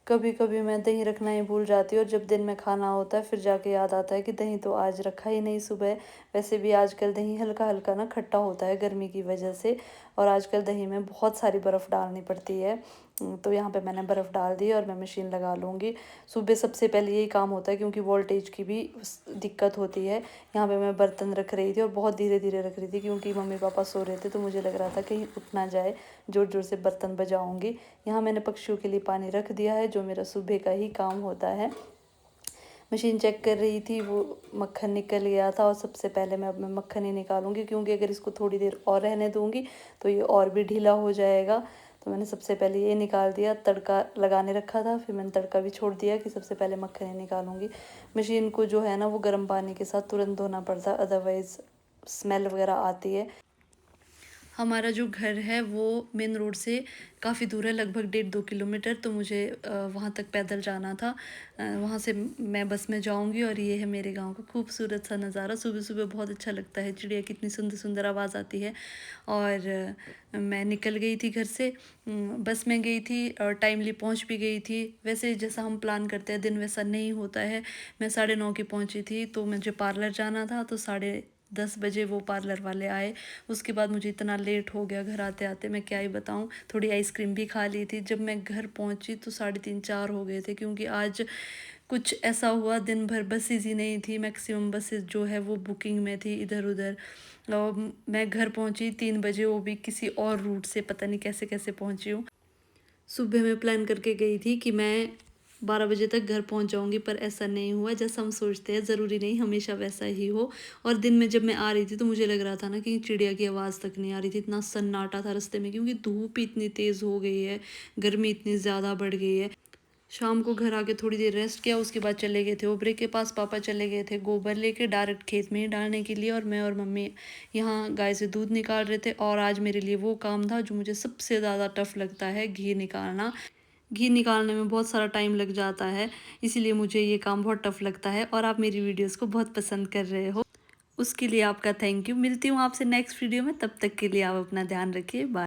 कभी कभी मैं दही रखना ही भूल जाती हूँ और जब दिन में खाना होता है फिर जाके याद आता है कि दही तो आज रखा ही नहीं सुबह। वैसे भी आजकल दही हल्का हल्का ना खट्टा होता है गर्मी की वजह से, और आजकल दही में बहुत सारी बर्फ़ डालनी पड़ती है। तो यहाँ पे मैंने बर्फ़ डाल दी और मैं मशीन लगा लूँगी। सुबह सबसे पहले यही काम होता है क्योंकि वोल्टेज की भी दिक्कत होती है। यहाँ पे मैं बर्तन रख रही थी और बहुत धीरे धीरे रख रही थी क्योंकि मम्मी पापा सो रहे थे, तो मुझे लग रहा था कहीं उठ ना जाए, ज़ोर ज़ोर से बर्तन बजाऊँगी। यहाँ मैंने पक्षियों के लिए पानी रख दिया है, जो मेरा सुबह का ही काम होता है। मशीन चेक कर रही थी, वो मक्खन निकल गया था और सबसे पहले मैं अब मैं मक्खन ही निकालूंगी क्योंकि अगर इसको थोड़ी देर और रहने दूंगी तो ये और भी ढीला हो जाएगा। तो मैंने सबसे पहले ये निकाल दिया। तड़का लगाने रखा था, फिर मैंने तड़का भी छोड़ दिया कि सबसे पहले मक्खन ही निकालूंगी। मशीन को जो है ना वो गर्म पानी के साथ तुरंत धोना पड़ता है, अदरवाइज़ स्मेल वगैरह आती है। हमारा जो घर है वो मेन रोड से काफ़ी दूर है, लगभग 1.5-2 किलोमीटर, तो मुझे वहाँ तक पैदल जाना था। वहाँ से मैं बस में जाऊँगी और ये है मेरे गांव का खूबसूरत सा नज़ारा। सुबह सुबह बहुत अच्छा लगता है, चिड़िया कितनी सुंदर सुंदर आवाज़ आती है। और मैं निकल गई थी घर से, बस में गई थी और टाइमली पहुँच भी गई थी। वैसे जैसा हम प्लान करते हैं दिन वैसा नहीं होता है। मैं 9:30 की पहुँची थी, तो मुझे पार्लर जाना था, तो 10:30 बजे वो पार्लर वाले आए। उसके बाद मुझे इतना लेट हो गया घर आते आते, मैं क्या ही बताऊँ। थोड़ी आइसक्रीम भी खा ली थी। जब मैं घर पहुँची तो 3:30-4 हो गए थे, क्योंकि आज कुछ ऐसा हुआ, दिन भर बसेज ही नहीं थी। मैक्सिमम बसेस जो है वो बुकिंग में थी इधर उधर। और मैं घर पहुँची 3 बजे, वो भी किसी और रूट से, पता नहीं कैसे कैसे पहुँची हूँ। सुबह मैं प्लान करके गई थी कि मैं 12 बजे तक घर पहुंच जाऊंगी, पर ऐसा नहीं हुआ। जैसा हम सोचते हैं ज़रूरी नहीं हमेशा वैसा ही हो। और दिन में जब मैं आ रही थी तो मुझे लग रहा था ना कि चिड़िया की आवाज़ तक नहीं आ रही थी, इतना सन्नाटा था रास्ते में, क्योंकि धूप इतनी तेज़ हो गई है, गर्मी इतनी ज़्यादा बढ़ गई है। शाम को घर आके थोड़ी देर रेस्ट किया, उसके बाद चले गए थे ओबरे के पास। पापा चले गए थे गोबर लेके डायरेक्ट खेत में ही डालने के लिए, और मैं और मम्मी यहाँ गाय से दूध निकाल रहे थे। और आज मेरे लिए वो काम था जो मुझे सबसे ज़्यादा टफ लगता है, घी निकालना। घी निकालने में बहुत सारा टाइम लग जाता है, इसीलिए मुझे ये काम बहुत टफ लगता है। और आप मेरी वीडियोस को बहुत पसंद कर रहे हो, उसके लिए आपका थैंक यू। मिलती हूँ आपसे नेक्स्ट वीडियो में, तब तक के लिए आप अपना ध्यान रखिए। बाय।